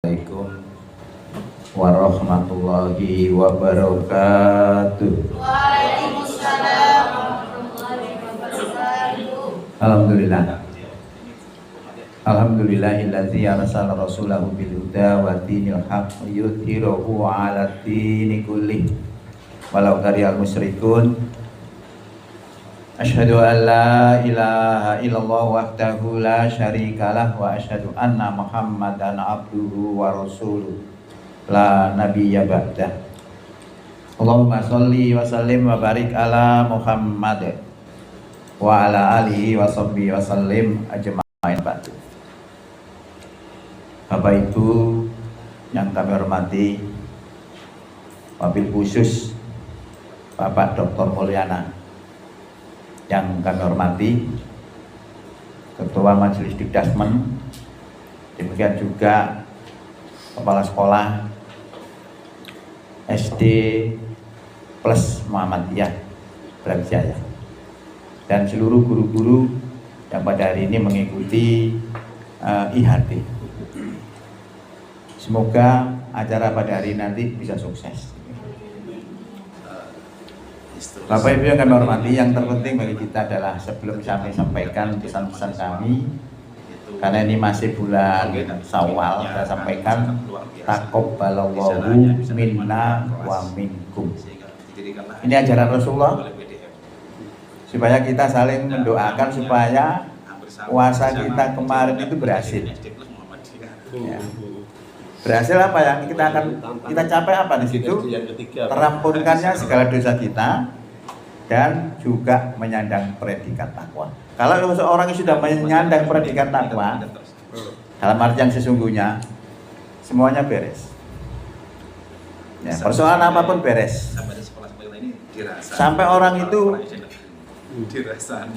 Assalamualaikum warahmatullahi wabarakatuh. Waalaikumsalam warahmatullahi wabarakatuh. Alhamdulillah. Alhamdulillahillazi arsala rasulahu bil huda wa dinil haqq yudhhirahu 'ala dini kullih walau karihal musyrikun. Asyhadu an la ilaha illallah wahdahu la syarikalah wa asyhadu anna Muhammadan abduhu wa rasuluh la nabiyya ba'dah. Allahumma sholli wa sallim wa barik ala Muhammad wa ala alihi wa sahbihi wa sallim ajma'in ba'du. Bapak Ibu yang kami hormati, wabil khusus Bapak Dr. Mulyana yang kami hormati, Ketua Majelis Dikdasmen, demikian juga Kepala Sekolah SD plus Muhammadiyah Brawijaya, dan seluruh guru-guru yang pada hari ini mengikuti IHT. Semoga acara pada hari ini nanti bisa sukses. Bapak Ibu yang kami hormati, yang terpenting bagi kita adalah sebelum kami sampaikan pesan-pesan kami, karena ini masih bulan Syawal, saya sampaikan taqabbalallahu minna wa minkum. Ini ajaran Rasulullah, supaya kita saling mendoakan supaya puasa kita kemarin itu berhasil. Ya. Berhasil apa yang kita capai apa di situ? Terampunkannya segala dosa kita dan juga menyandang predikat takwa. Kalau seorang yang sudah menyandang predikat takwa, dalam arti yang sesungguhnya, semuanya beres. Ya, persoalan apapun beres. Sampai orang itu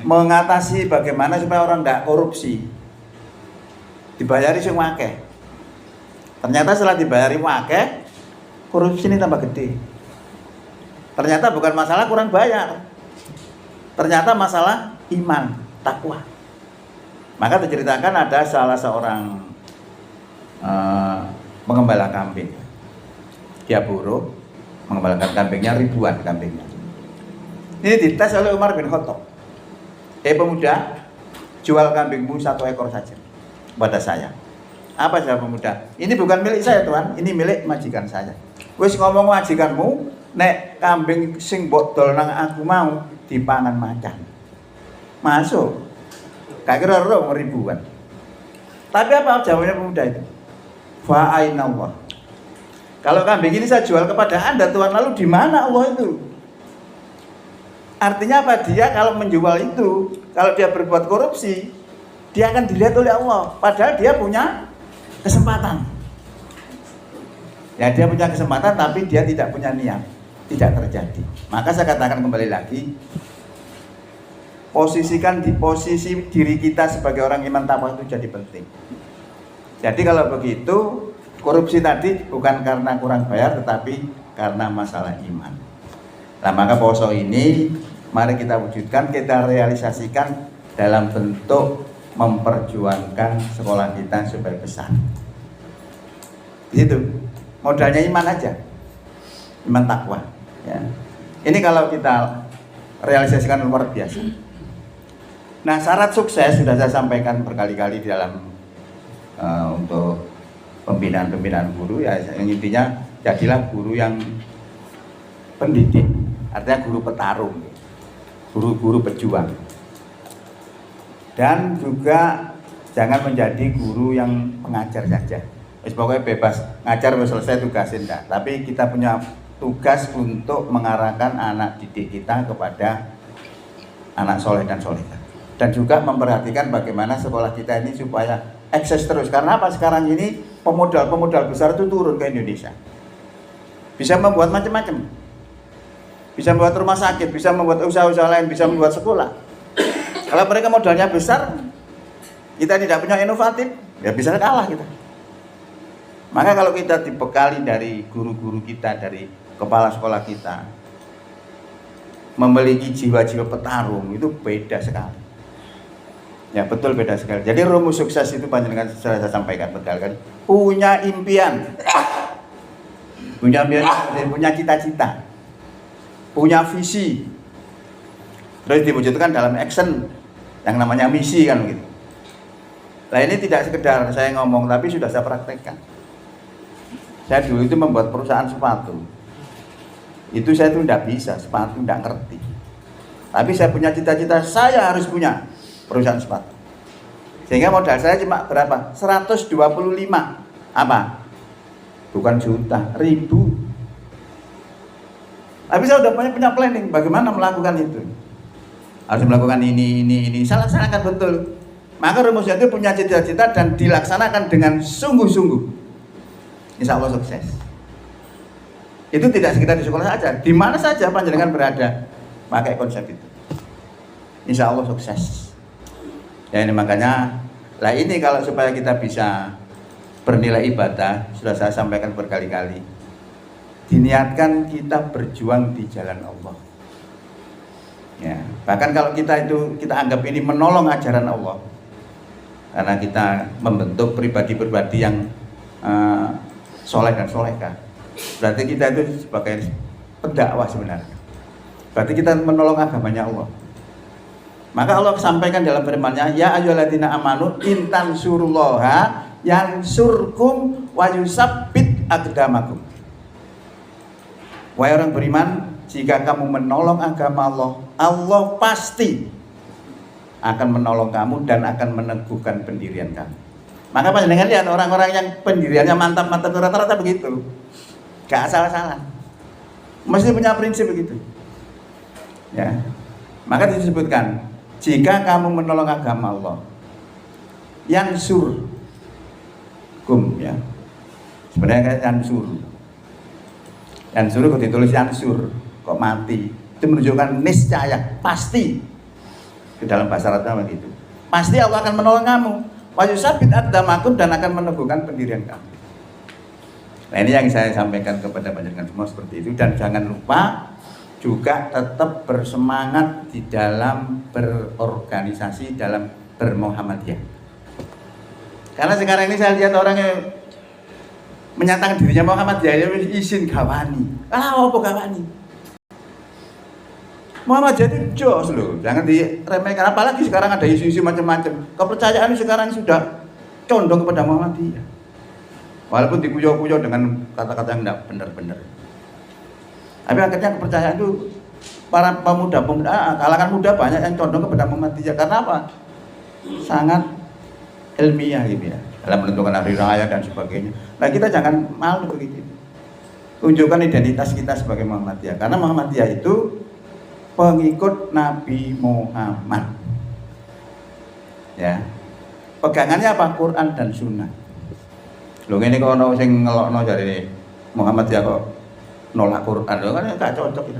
mengatasi bagaimana supaya orang tidak korupsi, dibayari sing akeh. Ternyata setelah dibayari akeh, korupsi ini tambah gede. Ternyata bukan masalah kurang bayar, ternyata masalah iman, takwa. Maka diceritakan ada salah seorang pengembala kambing. Dia buruh mengembalakan kambingnya, ribuan kambingnya. Ini dites oleh Umar bin Khattab. Pemuda, jual kambingmu 1 ekor saja pada saya. Apa saja pemuda? Ini bukan milik saya Tuhan, ini milik majikan saya. Wis ngomong majikanmu, nek kambing sing mbok dol nang aku mau dipangan macan. Masuk. Gak kira ribuan. Tapi apa jawabnya pemuda itu? Fa ainallah. Kalau kambing ini saya jual kepada Anda Tuhan, lalu di mana Allah itu? Artinya apa? Dia kalau menjual itu, kalau dia berbuat korupsi, dia akan dilihat oleh Allah. Padahal dia punya kesempatan. Ya, dia punya kesempatan tapi dia tidak punya niat, tidak terjadi. Maka saya katakan kembali lagi, posisikan di posisi diri kita sebagai orang iman takwa itu jadi penting. Jadi kalau begitu, korupsi tadi bukan karena kurang bayar tetapi karena masalah iman. Nah, maka poso ini mari kita wujudkan, kita realisasikan dalam bentuk memperjuangkan sekolah kita supaya besar. Itu modalnya iman aja, iman takwa. Ya. Ini kalau kita realisasikan luar biasa. Nah, syarat sukses sudah saya sampaikan berkali-kali di dalam untuk pembinaan guru, ya, yang intinya jadilah guru yang pendidik, artinya guru petarung, guru-guru pejuang. Dan juga jangan menjadi guru yang pengajar saja. Pokoknya bebas ngajar selesai tugasin enggak. Tapi kita punya tugas untuk mengarahkan anak didik kita kepada anak soleh dan solehah. Dan juga memperhatikan bagaimana sekolah kita ini supaya eksis terus. Karena apa? Sekarang ini pemodal besar itu turun ke Indonesia. Bisa membuat macam-macam. Bisa membuat rumah sakit, bisa membuat usaha-usaha lain, bisa membuat sekolah. Kalau mereka modalnya besar, kita tidak punya inovatif, ya bisa kalah kita. Maka kalau kita dibekali dari guru-guru kita, dari kepala sekolah kita, memiliki jiwa-jiwa petarung, itu beda sekali. Ya betul, beda sekali. Jadi rumus sukses itu panjenengan sudah saya sampaikan berkali-kali. Punya impian, punya cita-cita, punya visi, terus diwujudkan dalam action yang namanya misi kan gitu. Nah ini tidak sekedar saya ngomong, tapi sudah saya praktekkan. Saya dulu itu membuat perusahaan sepatu. Itu saya tuh tidak bisa, sepatu tidak ngerti. Tapi saya punya cita-cita, saya harus punya perusahaan sepatu. Sehingga modal saya cuma berapa? 125. Apa? Bukan juta, ribu. Tapi saya udah punya planning bagaimana melakukan itu. Harus melakukan ini. Saya laksanakan betul. Maka rumusnya itu punya cita-cita dan dilaksanakan dengan sungguh-sungguh. Insya Allah sukses. Itu tidak sekedar di sekolah saja, di mana saja panjenengan berada, pakai konsep itu. Insya Allah sukses. Ya ini makanya, lah ini kalau supaya kita bisa bernilai ibadah, sudah saya sampaikan berkali-kali, diniatkan kita berjuang di jalan Allah. Ya, bahkan kalau kita anggap ini menolong ajaran Allah, karena kita membentuk pribadi-pribadi yang soleh dan solehah, berarti kita itu sebagai pendakwah sebenarnya. Berarti kita menolong agamanya Allah. Maka Allah sampaikan dalam firman-Nya, ya ayyuhalladzina amanu in tansurullaha yansurkum wa yusabbit aqdamakum. Wahai orang beriman, jika kamu menolong agama Allah, Allah pasti akan menolong kamu dan akan meneguhkan pendirian kamu. Maka panjenengan lihat orang-orang yang pendiriannya mantap-mantap rata-rata begitu. Gak salah-salah. Mesti punya prinsip begitu. Ya. Maka disebutkan, jika kamu menolong agama Allah, yansurkum, ya. Sebenarnya kayak yansur. Yansur kok ditulis yansur, kok mati. Itu menunjukkan niscaya, pasti. Di dalam bahasa Arab begitu. Pasti Allah akan menolong kamu. Wa yusabbit aqdamakum, dan akan meneguhkan pendirian kamu. Nah ini yang saya sampaikan kepada panjenengan semua seperti itu. Dan jangan lupa juga tetap bersemangat di dalam berorganisasi, dalam bermuhammadiyah. Karena sekarang ini saya lihat orang yang menyatakan dirinya Muhammadiyah, izin gawani. Apa gawani? Muhammadiyah itu jos loh, jangan diremehkan. Apalagi sekarang ada isu-isu macam-macam. Kepercayaan sekarang sudah condong kepada Muhammadiyah. Walaupun dikuyo-kuyo dengan kata-kata yang tidak benar-benar. Tapi akhirnya kepercayaan itu para pemuda-pemuda, kalangan muda banyak yang condong kepada Muhammadiyah. Karena apa? Sangat ilmiah gitu ya, dalam menentukan hari raya dan sebagainya. Nah kita jangan malu begitu. Tunjukkan identitas kita sebagai Muhammadiyah. Karena Muhammadiyah itu pengikut Nabi Muhammad. Ya. Pegangannya apa? Quran dan Sunnah. Lho ngene kok ono sing ngelokno jare Muhammadiyah kok nolak Quran. Lho kan enggak cocok itu.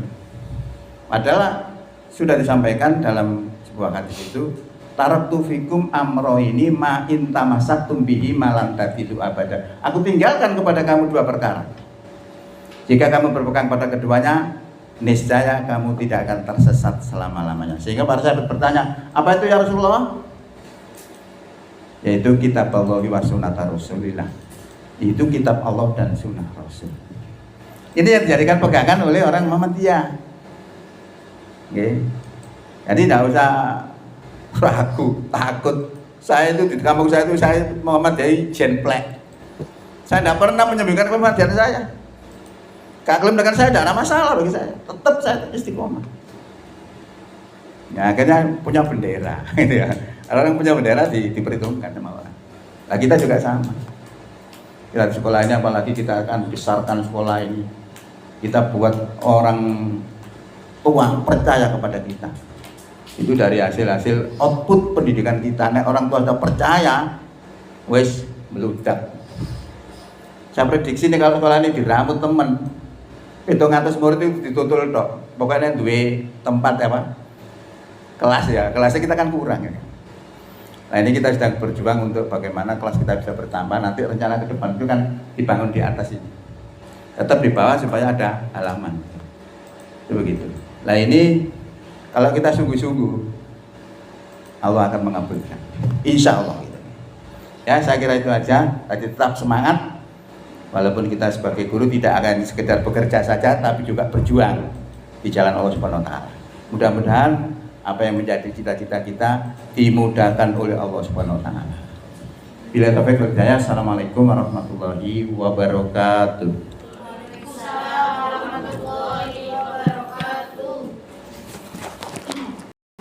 Padahal sudah disampaikan dalam sebuah hadis itu, taraktu fikum amro ini ma in tamasaktum bihi malan tadidu abada. Aku tinggalkan kepada kamu dua perkara. Jika kamu berpegang pada keduanya, niscaya kamu tidak akan tersesat selama-lamanya. Sehingga para sahabat bertanya, apa itu ya Rasulullah? Yaitu kitab Allah wa sunnata Rasulillah. Itu kitab Allah dan sunnah Rasul. Ini yang dijadikan pegangan oleh orang Muhammadiyah. Okay. Jadi tidak usah ragu, takut. Saya itu di kampung saya itu saya Muhammadiyah jenplek. Saya tidak pernah menyembunyikan Muhammadiyah saya. Klaim dengan saya tidak ada masalah bagi saya. Tetap saya istiqomah. Ya, akhirnya punya bendera, gitu ya. Orang yang punya bendera diperhitungkan sama orang. Nah kita juga sama. Kita di sekolah ini, apalagi kita akan besarkan sekolah ini. Kita buat orang tua percaya kepada kita. Itu dari hasil output pendidikan kita. Nek orang tua sudah percaya, wes meludak. Saya prediksi nih kalau sekolah ini diramut temen, itu ngatas murid itu ditutul dok. Pokoknya dua tempat apa? Kelas ya, kelasnya kita kan kurang ya. Nah ini kita sedang berjuang untuk bagaimana kelas kita bisa bertambah. Nanti rencana ke depan itu kan dibangun di atas ini. Tetap di bawah supaya ada halaman. Itu begitu. Nah ini kalau kita sungguh-sungguh, Allah akan mengabulkan. Insya Allah. Ya, saya kira itu aja. Tadi tetap semangat. Walaupun kita sebagai guru tidak akan sekedar bekerja saja, tapi juga berjuang di jalan Allah Subhanahu wa taala. Mudah-mudahan apa yang menjadi cita-cita kita dimudahkan oleh Allah Subhanahu wa taala. Bila taufiq wal hidayah. Assalamualaikum warahmatullahi wabarakatuh.